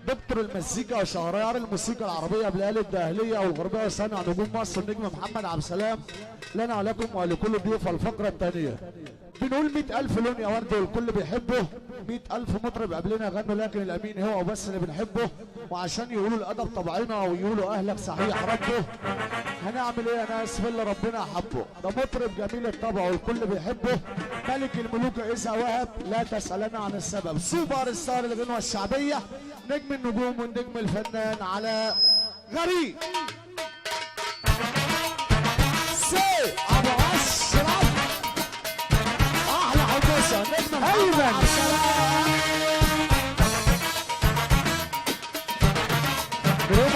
دكتور المزيكا وشهريار الموسيقى العربيه بالآلة الداهليه والغربيه وصانع نجوم مصر النجم محمد عبد السلام، لنا ولكم ولكل ضيوف الفقره الثانيه. بنقول 100,000 لون يا ورد والكل بيحبه، 100,000 مطرب قبلنا غنوا لكن الامين هو بس اللي بنحبه، وعشان يقولوا الادب طبعنا ويقولوا اهلك صحيح ربه. هنعمل ايه يا ناس في اللي ربنا حبه؟ ده مطرب جميل الطبع والكل بيحبه، ملك الملوك اذا وهب لا تسالنا عن السبب، سوبر ستار الغنوه الشعبيه، نجم النجوم والنجم الفنان علاء غريب. سي ابو اشرف احلى حمصه نجم ايمن.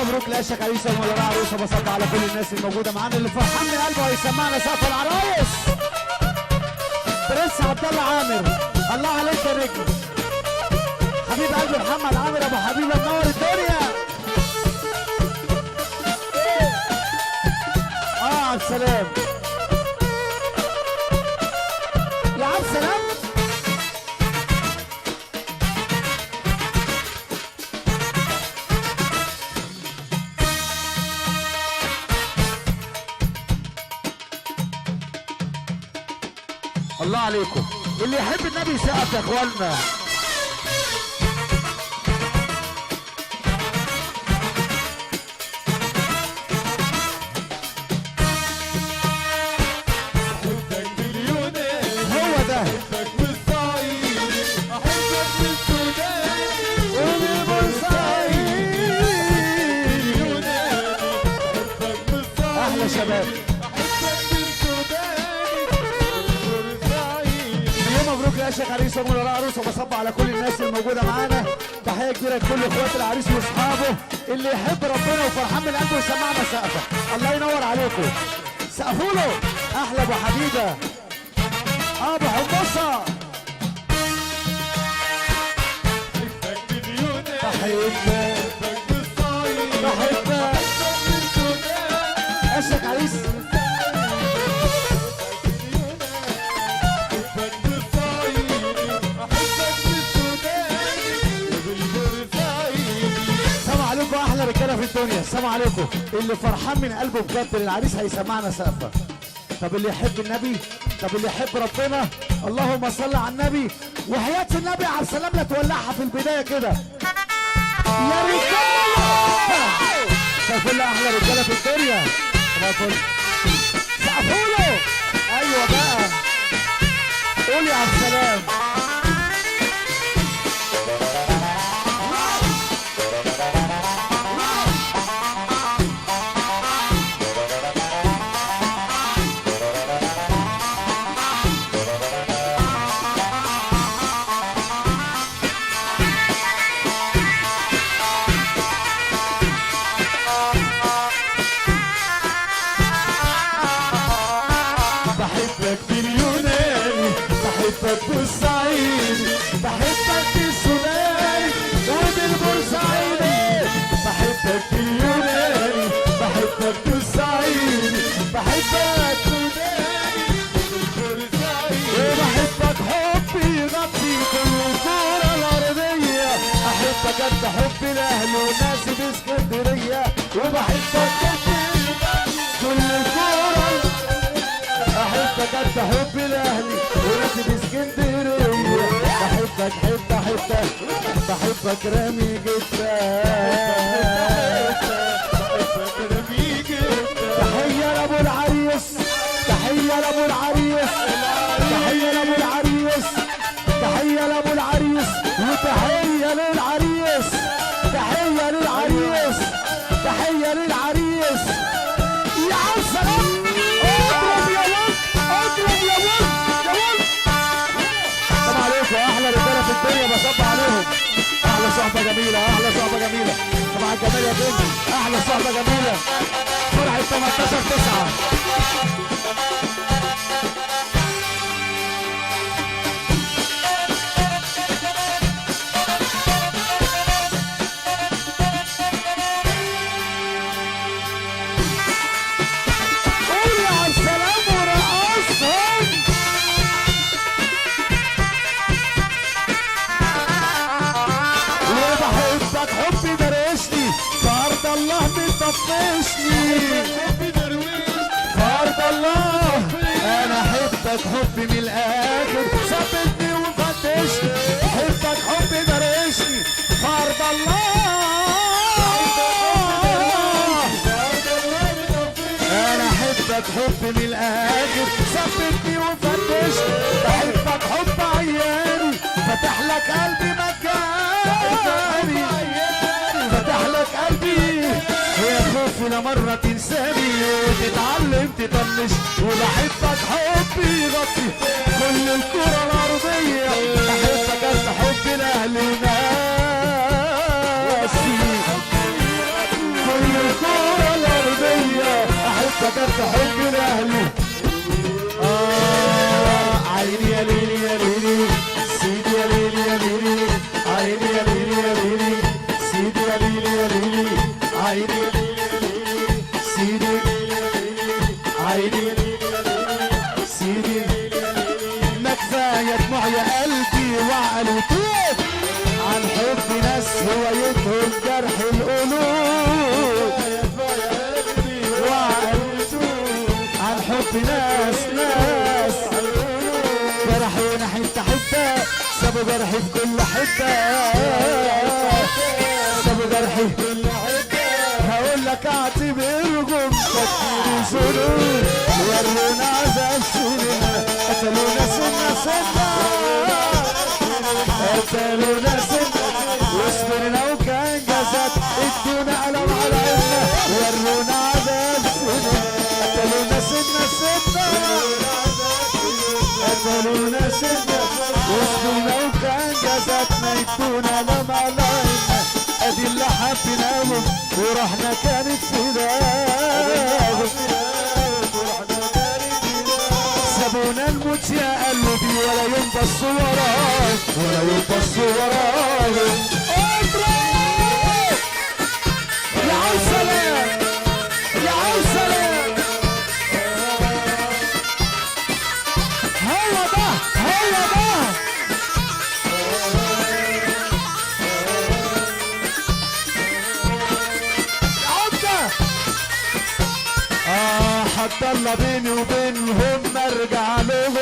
مبروك لاشك عريسه ومولى عروسه، بصب على كل الناس الموجوده معانا اللي فرحان من قلبه هيسمعنا سقف العرايس. برنس عبد الله عامر، الله عليك يا نجم، حبيب قلبي محمد عامر ابو حبيبه منور الدنيا. عبد السلام يا عبد السلام. الله عليكم، اللي يحب النبي يسقف يا اخوانا. هو ده احبك من الصعيد، احبك من السودان ومن بورسعيد، احبك من الصعيد احلى شباب. مبروك يا شيخ عريس ومولى عروسه، وبصب على كل الناس الموجوده معانا. تحيه كبيره لكل اخوات العريس واصحابه، اللي يحب ربنا وفرحان من قلبه يسمعنا سقفه. الله ينور عليكم، سقفوا له. احلى ابو حديده ابو حمصه، بحبك يا شيخ عريس. احلى رجاله في الدنيا، السلام عليكم. اللي فرحان من قلبه بجد العريس هيسمعنا سقفه. طب اللي يحب النبي، طب اللي يحب ربنا، اللهم صل على النبي وحياه النبي على السلام. لا تولعها في البدايه كده يا رجاله. طب كل احلى رجاله في الدنيا سقفوا له. ايوه بقى قول يا عبد السلام. بالصعيد بحبك بالسوداني وبالبورسعيدي، بحبك باليوناني، بحبك بالصعيد، بحبك سوداني وبالبورسعيدي، وبحبك حبي يغطي كل الكرة الأرضية، أحبك قد حب الأهل وناسي باسكندرية، وبحبك كل الكرة، أحبك قد حب الأهل وناسي باسكندرية، بحبك حتة حتة، بحبك رامي جدا، بحبك رامي جدا. تحية لأبو العريس، تحية لأبو العريس، تحية لأبو العريس، تحية لأبو العريس، وتحية للعريس، تحية للعريس، تحية للعريس. يا عم سلام، اضرب يا ولد، اضرب يا ولد، يا ولد. السلام عليكم، احلى رجاله في الدنيا بصب عليهم. احلى صحبه جميله، احلى صحبه جميله. طبعا الجمال يا بنت، احلى صحبه جميله. فرحه 18/9. حبي طفشني فرض الله انا احبك حب من الاخر ثبتني وفتشني احبك حب درشني فرض الله انا احبك حب من الاخر ثبتني وفتشني بحبك حب عياني فتح لك قلبي مكاني فتح لك قلبي يا خوفي لمرة تنساني وتتعلم تطنش وبحبك حب يغطي كل الكرة الأرضية أحبك أنت حب الأهل وناسي كل الكرة الأرضية أحبك أنت حب الأهل عيني يا ليلي يا ليلي سيدي يا ليلي يا ليلي عيني يا ليلي يا ليلي سيدي يا ليلي يا ليلي عيني يا ليلي يا ليلي سيدي عيني يا ليلي يا ليلي سيدي ما كفاية دموع يا قلبي وعقل وطوب عن حب ناس هوايتهم جرح القلوب وعقل وطوب عن حب ناس جرحونا حتة حتة سابوا جرحي في كل حتة سابوا جرحي في كل حتة هقول لك اعتبرهم تكفير ذنوب ورونا عذاب سنين قتلونا سنة قتلونا سنة واصبر لو كان جسد ادونا ألم على عنا ورونا عذاب سنين قتلونا سنة قتلونا سنة واصبر لو كان جسدنا ادونا ألم على عنا ادي اللي حبيناهم ورحنا كانت فداهم سابونا الموت يا قلبي ولا يوم بصوا وراهم ولا يوم بصوا وراهم يا عم سلام يا عم سلام هو ده حتى الله بيني وبينهم ارجع لهم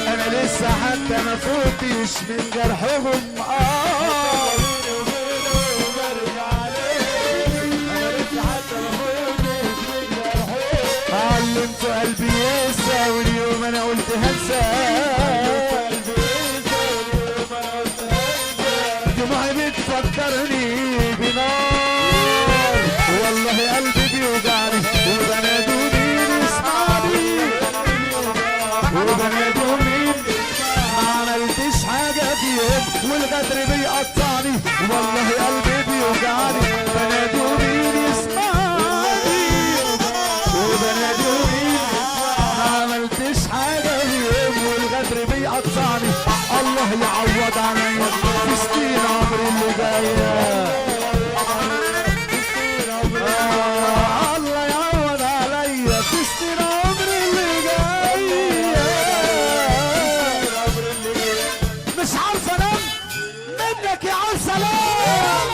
انا لسه حتى ما فوتش من جرحهم بيني وبينهم ارجع لهم انا لسه حتى ما فوتش من جرحهم علمت قلبي ينسى واليوم انا قلت هنسى دموعي بتفكرني بنار والله قلبي بيوجعني وبنادوني وبنادوا مين ما عملتش حاجة فيهم والغدر بيقطعني والله قلبي بيوجعني بنادوا مين يسمعني وبنادوا مين ما عملتش حاجة فيهم والغدر بيقطعني الله يعوض عليا في سنين عمري اللي جاية الله يعوض عليا في سنين عمري اللي جاية مش عارف انام منك يا عم سلام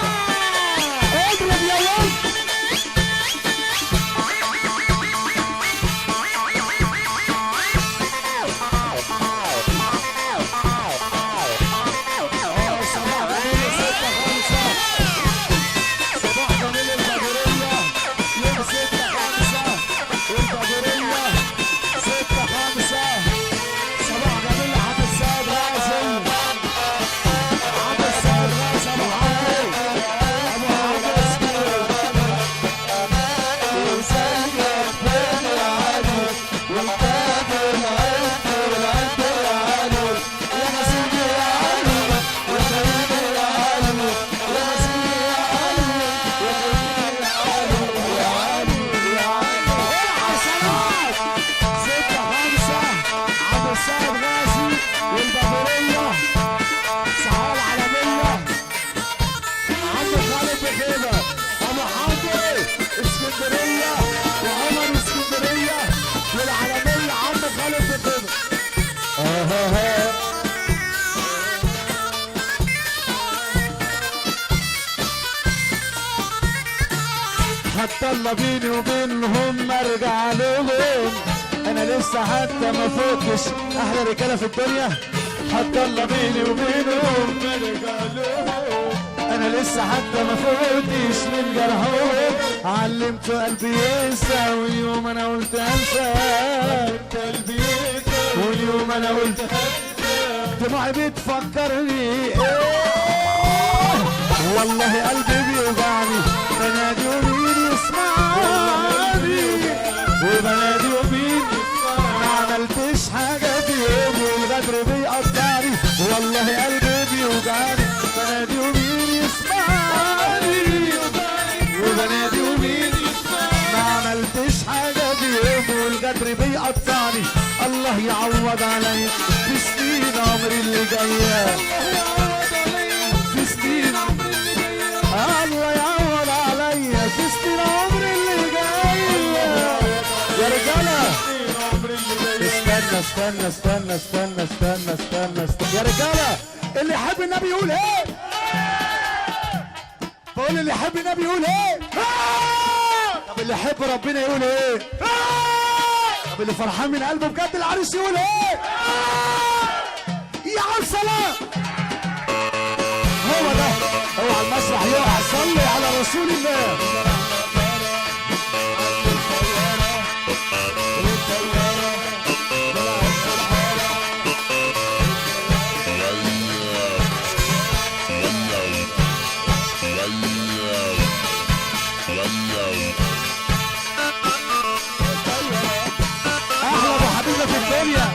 اضرب يا ولد حتى الله بيني وبينهم ارجع لهم. انا لسه حتى ما فوتش احلى رجاله في الدنيا. حتى الله بيني وبينهم ارجع لهم. انا لسه حتى ما فوتش من جرحهم. علمت قلبي ينسى واليوم انا قلت انسى. علمت قلبي ينسى واليوم انا قلت انسى. دموعي بتفكرني والله قلبي بيوجعني. بنادي ومين يسمعني وبنادي ومين ما عملتش حاجة في يوم والغدر بيقطعني. والله قلبي بيوجعني. بنادي ومين يسمعني وبنادي ومين ما عملتش حاجة في يوم والغدر بيقطعني. الله يعوض عليا في سنين عمري اللي جاية. في سنين الله يعوض عليا في سنين عمري اللي جاية. يا رجالة استنى استنى استنى استنى استنى استنى. يا رجالة اللي يحب النبي يقول ايه؟ بقول اللي يحب النبي يقول ايه؟ طب اللي يحب ربنا يقول ايه؟ طب اللي فرحان من قلبه بجد العريس يقول ايه؟ يا عم سلام. هو ده هو على المسرح يقع. صلي على رسول الله. احلى ابو حبيبه في الدنيا.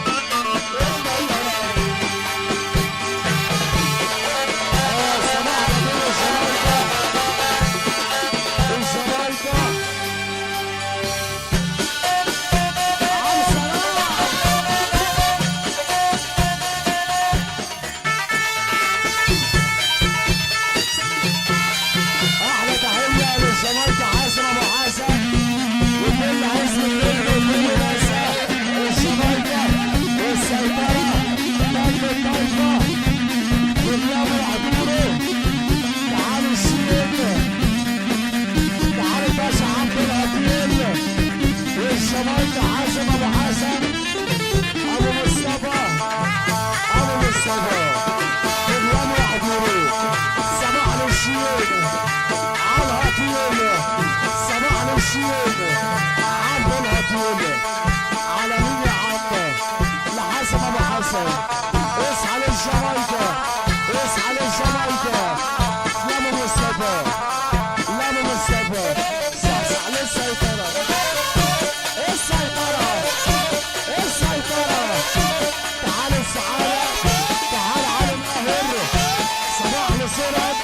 اصحى للجمايكا اصحى للجمايكا. لا من مصطفى لا من مصطفى. صحصح للسيطرة. السيطرة السيطرة. تعال السعادة تعال على المهر. صباح لسرعة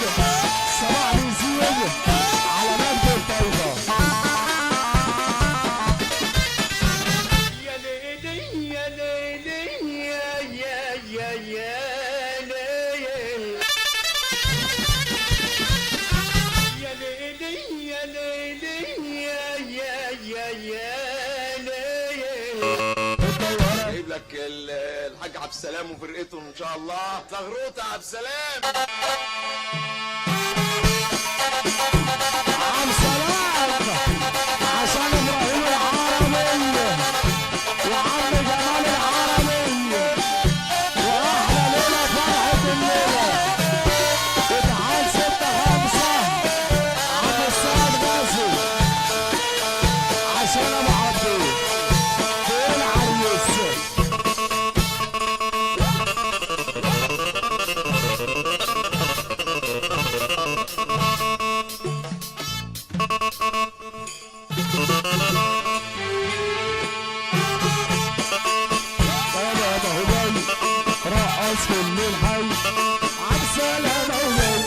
صباح لزيد على مجد الطيبة. جايب لك الحاج عبد السلام وفرقته ان شاء الله. زغروطه عبد السلام. عم سلام عشان ابراهيم العربي وعم جمال العربي واحلى ليله فرحه الليله. وتعال 6-5 عم السيد غازي عشان ابو عبدي فين العريس. رقص في الليل حي عبد السلام أولاد.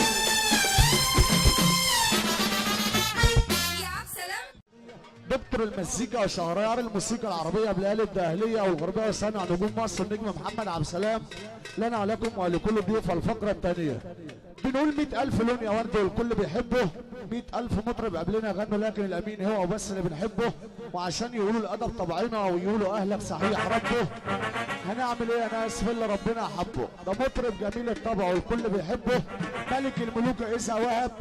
دكتور المزيكا وشهريار الموسيقى العربية بالآلة الداهلية والغربية وصانع نجوم مصر النجم محمد عبد السلام. لنا ولكم ولكل ضيوف الفقرة الثانية. بنقول 100,000 لون يا ورد والكل بيحبه. 100,000 مطرب قبلنا غنوا لكن الأمين هو وبس اللي بنحبه. وعشان يقولوا الأدب طبعنا ويقولوا أهلك صحيح ربه. هنعمل إيه يا ناس في اللي ربنا حبه. ده مطرب جميل الطبع والكل بيحبه. ملك الملوك عيسى وهب.